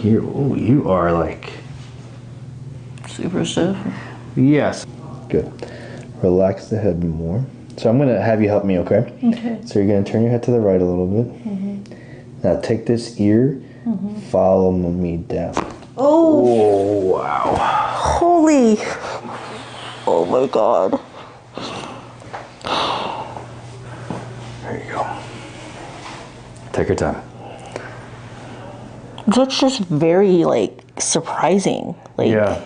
here. Oh, you are like super stiff. Yes. Good. Relax the head more. So I'm gonna have you help me, okay? Okay. So you're gonna turn your head to the right a little bit. Now take this ear, follow me down. Oh, wow. Holy. Oh my God. There you go. Take your time. That's just very like surprising. Like, yeah.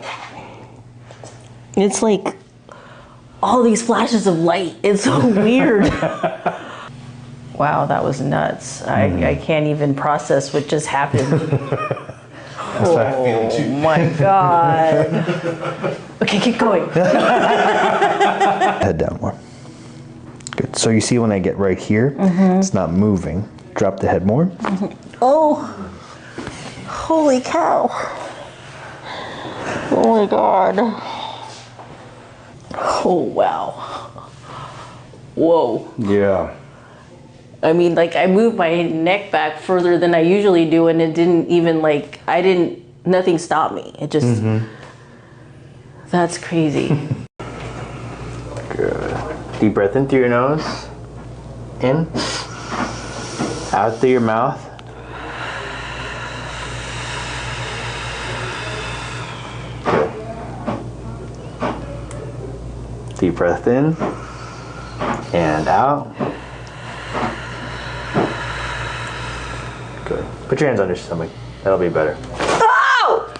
It's like all these flashes of light. It's so weird. Wow, that was nuts. I can't even process what just happened. Oh my God. Okay, keep going. Head down more. Good. So you see when I get right here, it's not moving. Drop the head more. Oh, holy cow. Oh my God. Oh, wow. Whoa. Yeah. I mean, like, I moved my neck back further than I usually do, and it didn't even, like, nothing stopped me. It just, that's crazy. Good. Deep breath in through your nose. In. Out through your mouth. Good. Deep breath in. And out. Good. Put your hands on your stomach. That'll be better. Oh!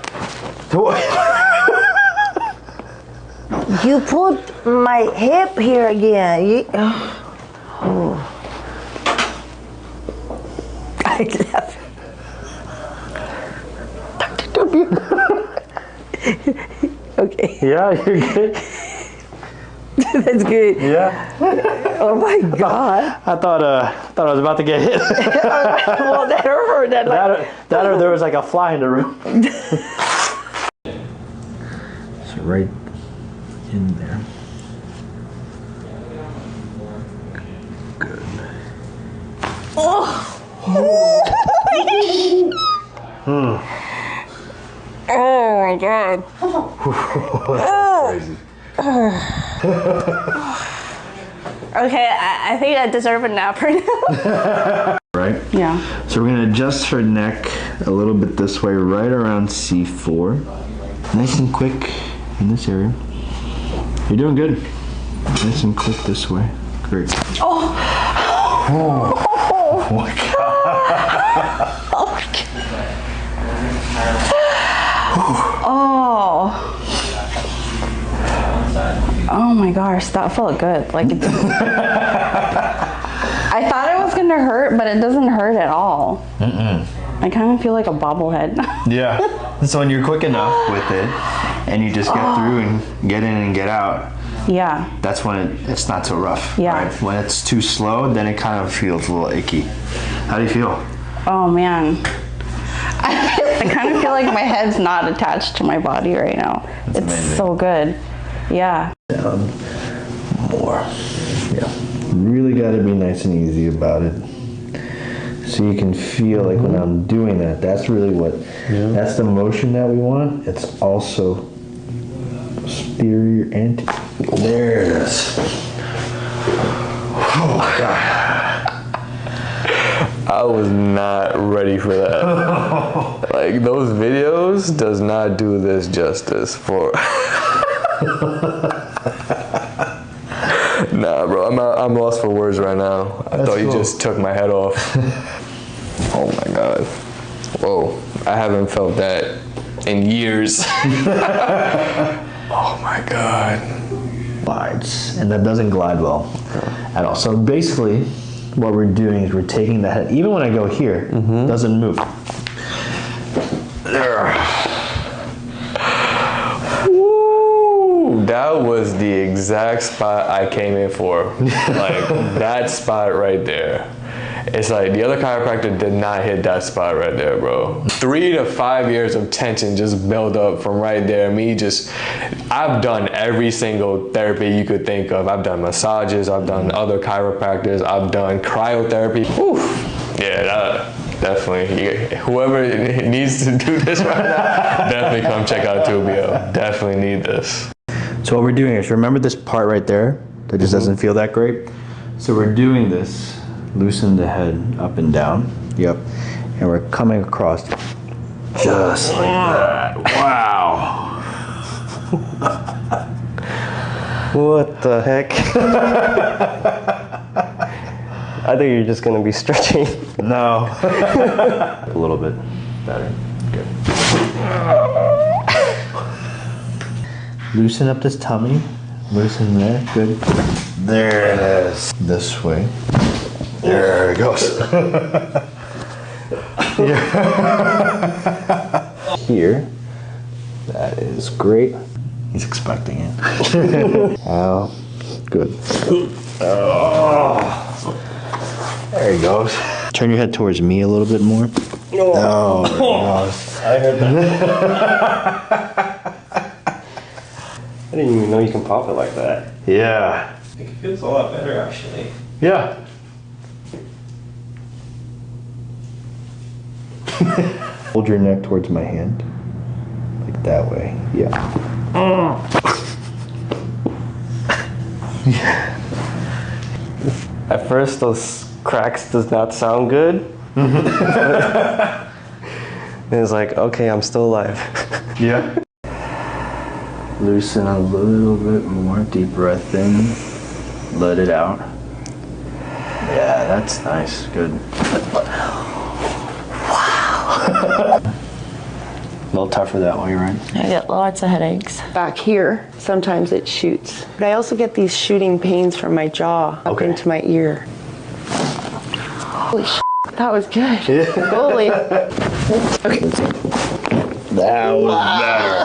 You pulled my hip here again. Oh. I love Dr. Tubio. Okay. Yeah, you're good. That's good. Yeah. Oh my God. I thought I was about to get hit. Well, that hurt. That or there was like a fly in the room. So right in there. Good. Oh. Oh my God. That's crazy. Okay, I think I deserve a nap right now. Right? Yeah. So we're gonna adjust her neck a little bit this way, right around C4. Nice and quick in this area. You're doing good. Nice and quick this way. Great. Oh. Oh. Oh my God. Oh. Oh my gosh, that felt good. Like it I thought it was gonna hurt, but it doesn't hurt at all. I kind of feel like a bobblehead. Yeah. So when you're quick enough with it, and you just get through and get in and get out. Yeah. That's when it's not so rough. Yeah. Right? When it's too slow, then it kind of feels a little icky. How do you feel? Oh man. I kind of feel like my head's not attached to my body right now. That's amazing. So good. Yeah. Down more. Yeah. Really got to be nice and easy about it. So you can feel like when I'm doing that, that's really that's the motion that we want. It's also posterior and there it is. Oh my God. I was not ready for that. Like those videos does not do this justice for. Nah, bro, I'm lost for words right now. I thought you just took my head off. Oh my God. Whoa, I haven't felt that in years. Oh my God. Glides, and that doesn't glide well at all. So basically, what we're doing is we're taking the head, even when I go here, it doesn't move. Woo, that was the exact spot I came in for. Like that spot right there. It's like the other chiropractor did not hit that spot right there, bro. 3 to 5 years of tension just built up from right there. I've done every single therapy you could think of. I've done massages, I've done other chiropractors, I've done cryotherapy. Whew. Yeah, Definitely. Whoever needs to do this right now, definitely come check out Tubio. Definitely need this. So what we're doing is, remember this part right there that just doesn't feel that great? So we're doing this, loosen the head up and down. Yep. And we're coming across just like that. Wow. What the heck? I think you're just gonna be stretching. No. A little bit better. Good. Loosen up this tummy. Loosen there. Good. There it is. This way. There it goes. Here. That is great. He's expecting it. Oh, good. Oh. There he goes. Turn your head towards me a little bit more. Oh, there he goes. I heard that. I didn't even know you can pop it like that. Yeah. I think it feels a lot better actually. Yeah. Hold your neck towards my hand. Like that way. Yeah. At first those cracks does not sound good. And it's like, okay, I'm still alive. Yeah. Loosen a little bit more. Deep breath in. Let it out. Yeah, that's nice. Good. Wow. A little tougher that way, right? I get lots of headaches. Back here, sometimes it shoots. But I also get these shooting pains from my jaw up into my ear. Holy shit, that was good. Holy. Okay. That was better.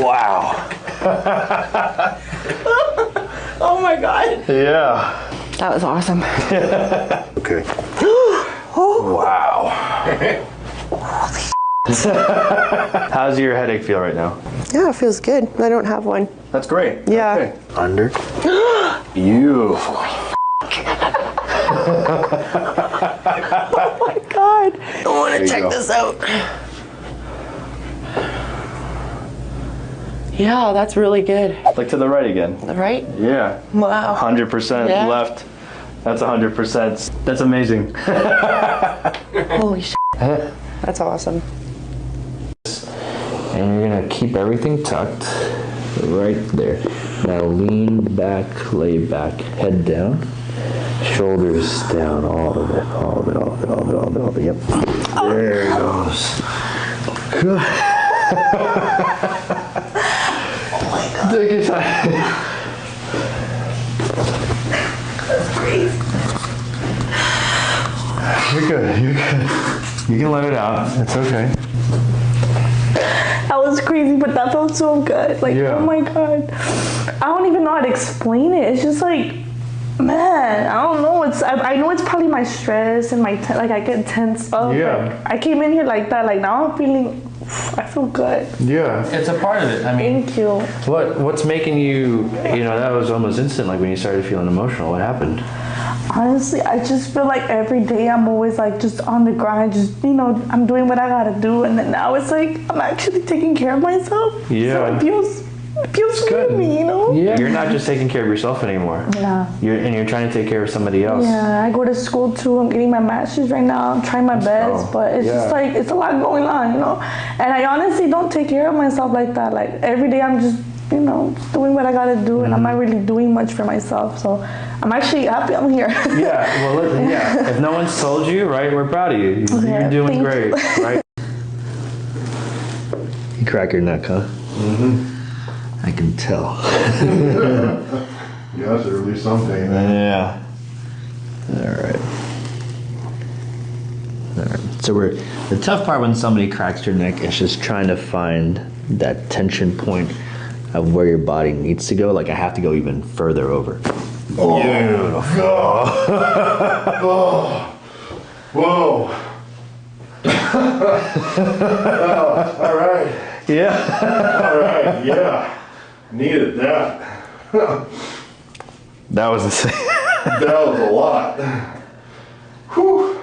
Wow. Oh my God. Yeah. That was awesome. Okay. Wow. How's your headache feel right now? Yeah, it feels good. I don't have one. That's great. Yeah. Okay. Under. Beautiful. Oh my God. I want to check this out. Yeah, that's really good. Look to the right again. Right? Yeah. Wow. 100% Yeah. left. That's 100%. That's amazing. Holy shit. That's awesome. And you're gonna keep everything tucked right there. Now lean back, lay back, head down, shoulders down, all of it, all of it, all of it, all of it, all of it, all of it. Yep. There it goes. Good. Oh my God. Take your time. That's crazy. You're good. You're good. You can let it out. It's okay. That was crazy, but that felt so good. Like, Yeah. oh my God. I don't even know how to explain it. It's just like, man, I don't know. I know it's probably my stress and my, like, I get tense up. Yeah. Like, I came in here like that. Like, now I'm feeling, I feel good. Yeah. It's a part of it. I mean, Thank you. what's making you, that was almost instant, like when you started feeling emotional. What happened? Honestly, I just feel like every day I'm always like just on the grind, just, I'm doing what I gotta do. And then now it's like, I'm actually taking care of myself. Yeah. So it feels good to me, Yeah. You're not just taking care of yourself anymore. Yeah. You're trying to take care of somebody else. Yeah, I go to school too. I'm getting my master's right now. I'm trying my best, but it's just like, it's a lot going on, And I honestly don't take care of myself like that. Like every day I'm just, doing what I gotta do, and I'm not really doing much for myself. So I'm actually happy I'm here. Yeah, well, if no one's told you, right, we're proud of you. You're doing great, right? You crack your neck, huh? Mm-hmm. I can tell. Yeah, that's really something. Yeah. All right. So the tough part when somebody cracks your neck is just trying to find that tension point of where your body needs to go. Like I have to go even further over. Oh, Beautiful. Oh. Whoa. Oh, all right. Yeah. All right. Yeah. Needed that. That was the same. That was a lot. Whew.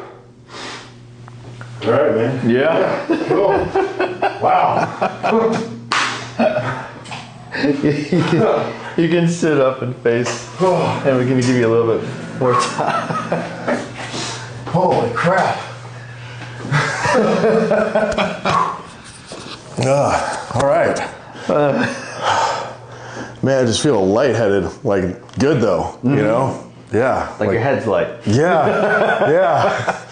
All right, man. Yeah. Cool. Wow. You can sit up and face, and we're gonna give you a little bit more time. Holy crap. All right. Man, I just feel lightheaded, like good though, you know? Yeah. Like your head's light. Yeah, yeah.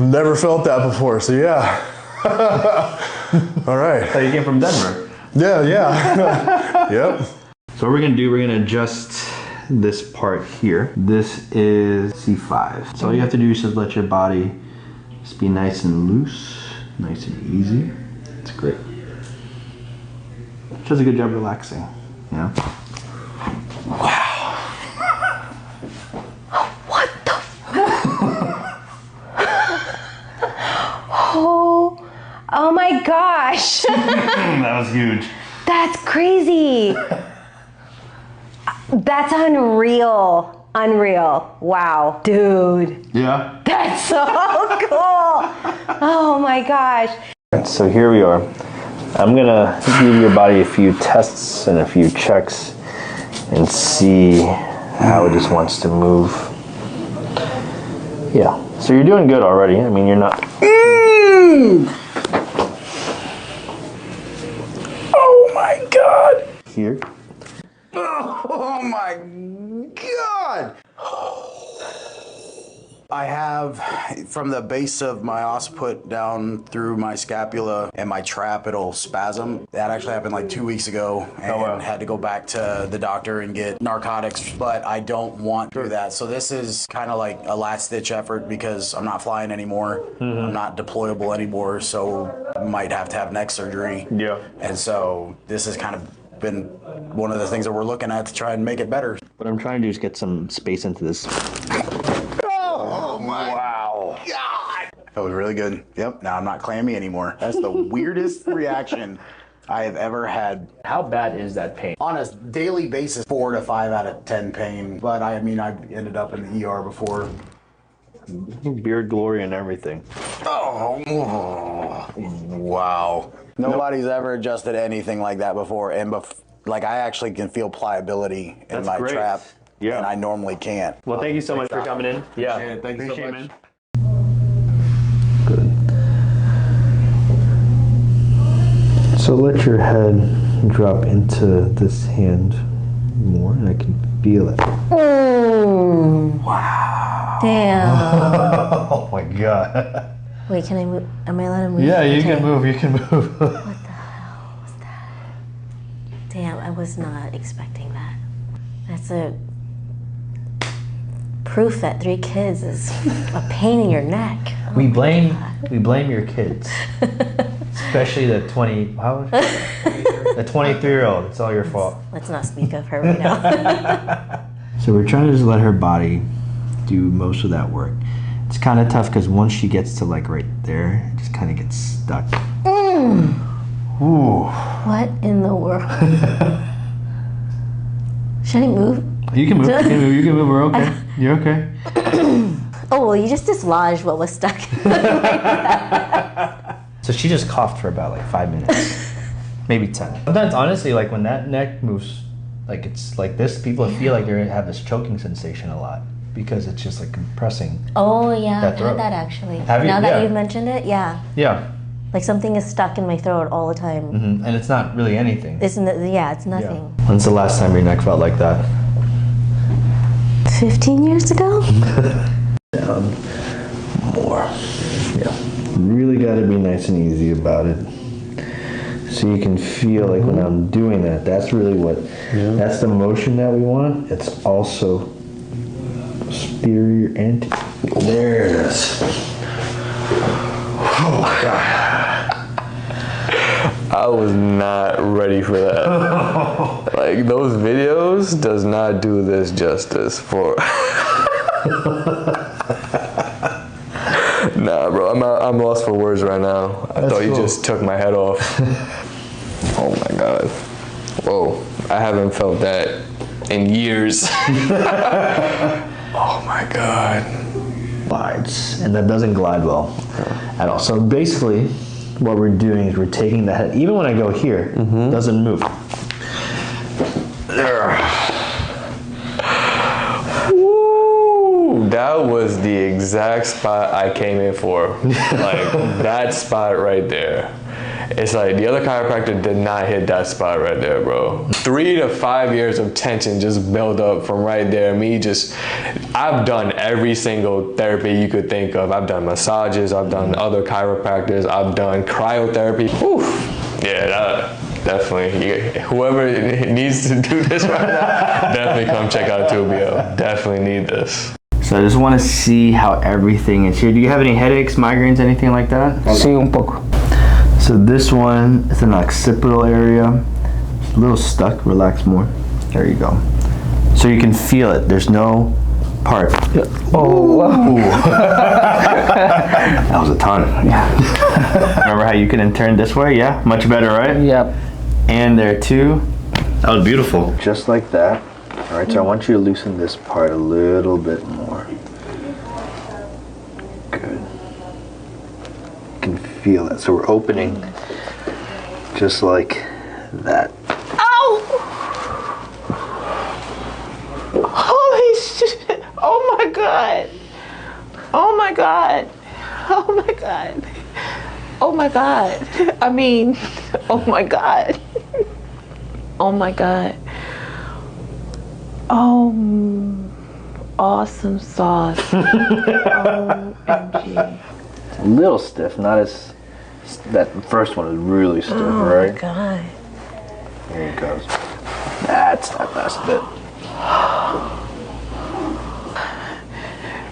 Never felt that before, so yeah. All right. Oh, you came from Denver. Yeah, yeah. Yep. So what we're gonna do, we're gonna adjust this part here. This is C5. So all you have to do is just let your body just be nice and loose, nice and easy. It's great. It does a good job relaxing, you know? Wow. What the? Oh my gosh. That was huge. That's crazy. That's unreal. Unreal. Wow. Dude. Yeah. That's so cool. Oh my gosh. So here we are. I'm gonna give your body a few tests and a few checks and see how it just wants to move. Yeah, so you're doing good already. I mean, you're not. Oh my God! Here. Oh my God! I have, from the base of my occiput down through my scapula and my trap, it'll spasm. That actually happened like 2 weeks ago, and had to go back to the doctor and get narcotics, but I don't want to do that. So this is kind of like a last ditch effort because I'm not flying anymore. I'm not deployable anymore, so I might have to have neck surgery. Yeah. And so this has kind of been one of the things that we're looking at to try and make it better. What I'm trying to do is get some space into this. Oh my God! That was really good. Yep, now I'm not clammy anymore. That's the weirdest reaction I have ever had. How bad is that pain? On a daily basis, 4 to 5 out of 10 pain. But I mean, I've ended up in the ER before. Beard glory and everything. Oh, wow. Nobody's ever adjusted anything like that before. And like, I actually can feel pliability in That's my great. trap. Yeah. And I normally can't. Well, thank you so much for coming in. Yeah, thank you so much. Man. Good. So let your head drop into this hand more, and I can feel it. Wow. Damn. Oh my God. Wait, can I move? Am I allowed to move? Yeah, you can move. You can move. What the hell was that? Damn, I was not expecting that. That's a proof that 3 kids is a pain in your neck. Oh We blame your kids, especially the 23-year-old. It's all your fault. Let's not speak of her right now. So we're trying to just let her body do most of that work. It's kind of tough because once she gets to like right there, it just kind of gets stuck. Ooh. What in the world? Should I move? You can move. You can move. You can move. We're okay. You're okay. Oh, well, you just dislodged what was stuck. So she just coughed for about like 5 minutes, maybe 10. Sometimes, honestly, like when that neck moves, like it's like this, people feel like they have this choking sensation a lot because it's just like compressing. Oh yeah, that I've throat. had that actually. Have you? Now that Yeah. you've mentioned it, yeah. Yeah. Like something is stuck in my throat all the time. Mm-hmm. And it's not really anything. Isn't it? Yeah, it's nothing. Yeah. When's the last time your neck felt like that? 15 years ago? Down more. Yeah. Really got to be nice and easy about it. So you can feel like when I'm doing that, that's really what, that's the motion that we want. It's also posterior and there it is. Oh my God. I was not ready for that. Like those videos does not do this justice for. Nah, bro, I'm lost for words right now. I thought you just took my head off. Oh my God. Whoa, I haven't felt that in years. Oh my God. Glides, and that doesn't glide well. at all. So basically, what we're doing is we're taking the head, even when I go here, it doesn't move. Woo! That was the exact spot I came in for. Like, that spot right there. It's like the other chiropractor did not hit that spot right there, bro. 3 to 5 years of tension just built up from right there. I've done every single therapy you could think of. I've done massages, I've done other chiropractors, I've done cryotherapy. Whew. Yeah, that definitely. Whoever needs to do this right now, definitely come check out Tubio. Definitely need this. So I just want to see how everything is here. Do you have any headaches, migraines, anything like that? Sí, un poco. So this one is in the occipital area. It's a little stuck. Relax more. There you go. So you can feel it. There's no part. Oh, wow. That was a ton. Yeah. Remember how you can turn this way? Yeah. Much better, right? Yep. And there too. That was beautiful. Just like that. All right. So I want you to loosen this part a little bit more. Good. Can feel that. So we're opening just like that. Ow! Holy shit! Oh my god! Oh my god! Oh my god! Oh my god! I mean, oh my god! Oh my god! Oh, awesome sauce! OMG! A little stiff, not as that first one is really stiff, right? Oh my god. There it goes. That's that last bit.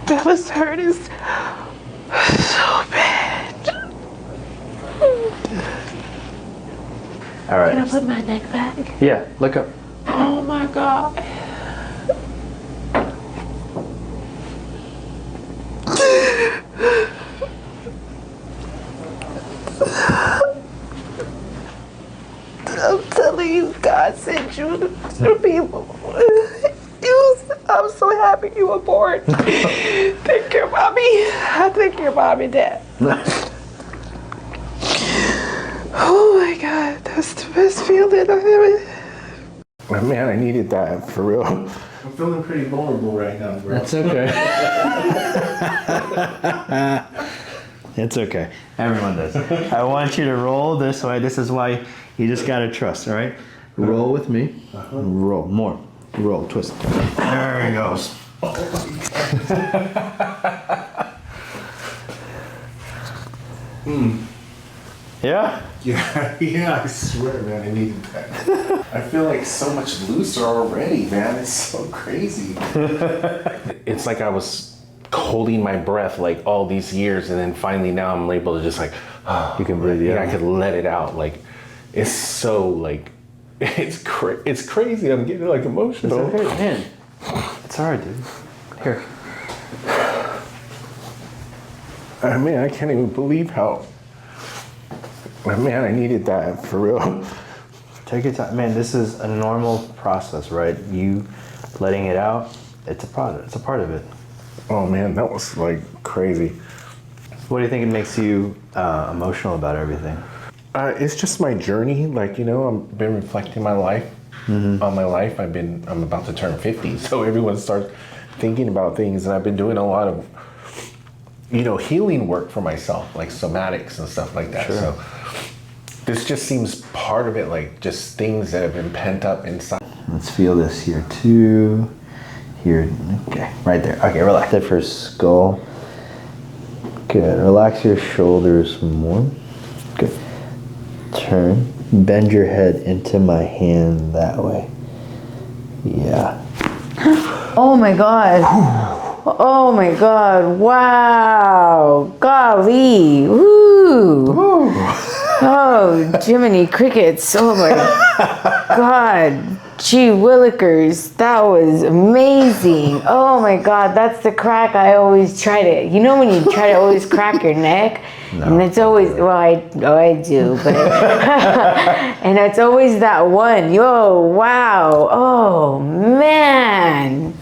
That was hurting so bad. All right. Can I put my neck back? Yeah, look up. Oh my god. I'm telling you, God sent you to people. I'm so happy you were born. Take care of mommy. I take care of mommy and dad. Oh my God, that's the best feeling I've ever. Man, I needed that for real. I'm feeling pretty vulnerable right now, bro. That's okay. It's okay. Everyone does. I want you to roll this way. This is why you just gotta trust, all right? Roll with me. Roll. More. Roll. Twist. There he goes. Yeah? Yeah, I swear, man, I needed that. I feel like so much looser already, man. It's so crazy. It's like I was holding my breath like all these years, and then finally now I'm able to just like, You can breathe, yeah. I could let it out. Like, it's so like, it's crazy. I'm getting like emotional. It's okay, man. It's alright, dude. Here. Man, I can't even believe how. Man, I needed that for real. Take your time. Man, this is a normal process, right? You letting it out, it's a product. It's a part of it. Oh man, that was like crazy. What do you think it makes you emotional about everything? It's just my journey. Like, you know, I've been reflecting my life on my life. I'm about to turn 50, so everyone starts thinking about things, and I've been doing a lot of, you know, healing work for myself, like somatics and stuff like that. Sure. So this just seems part of it, like just things that have been pent up inside. Let's feel this here too. Here, okay, right there. Okay, relax. That first skull. Good. Relax your shoulders more. Good. Turn. Bend your head into my hand that way. Yeah. Oh my god. Oh my god. Wow. Golly. Woo. Oh, Jiminy Crickets. Oh my god. Gee willikers. That was amazing. Oh my god. That's the crack I always try to. You know when you try to always crack your neck? No, and it's always, well, I do, but, and it's always that one. Yo, wow. Oh, man.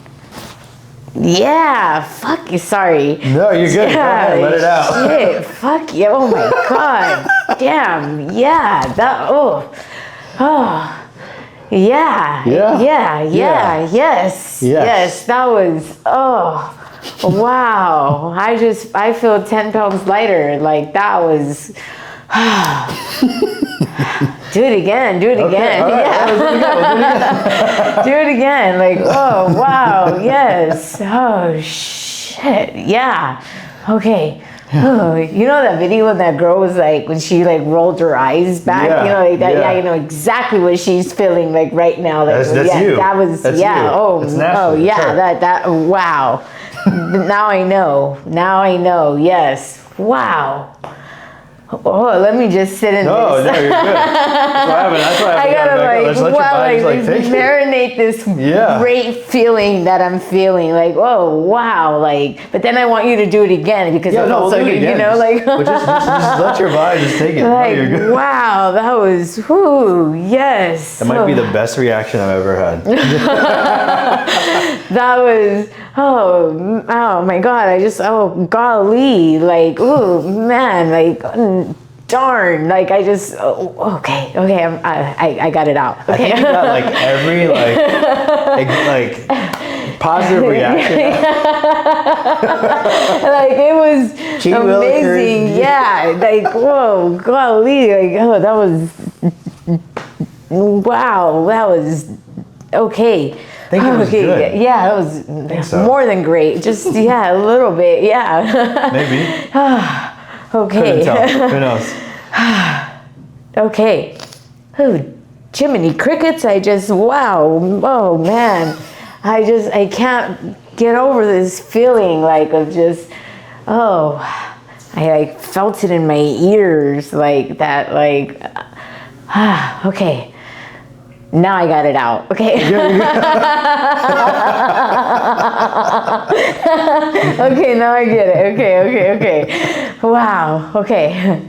Yeah, fuck you, sorry. No, you're good. Go ahead, let it out. Shit, fuck you, oh my God. Damn, yeah, yeah, yes, that was, wow. I feel 10 pounds lighter, like that was, do it again. Okay, all right, Yeah. Do it again. Like, oh, wow. Yes. Oh, shit. Yeah. Okay. Oh, you know that video when that girl was like, when she like rolled her eyes back, Yeah, you know, like that. yeah. Yeah, you know exactly what she's feeling like right now. Like, That's yeah, you. that was, That's yeah. you. Oh, It's natural. yeah. Sure. That. Wow. Now I know. Yes. Wow. Oh, let me just sit in this. No, you're good. That's what happened. I gotta Let's let your body just, take it. marinate this great feeling that I'm feeling. Like, oh wow, like. But then I want you to do it again because it's also do it again. you know, like. But just let your body just take it. Like, no, you're good. wow, that was whoo, yes. That might be the best reaction I've ever had. That was oh my God, golly, like oh man, like darn, like I just okay, I got it out. Okay. I think you got like every like positive reaction. Like it was amazing. Yeah, like whoa, golly, like that was wow, that was okay. I think it was good. Yeah, that was more than great. Just a little bit. Yeah. Maybe. Okay. Couldn't tell. Who knows? Okay. Oh, Jiminy Crickets! Wow. Oh man, I can't get over this feeling like of just I like felt it in my ears like that like okay. Now I got it out. Okay. Okay, now I get it. Okay. Wow. Okay.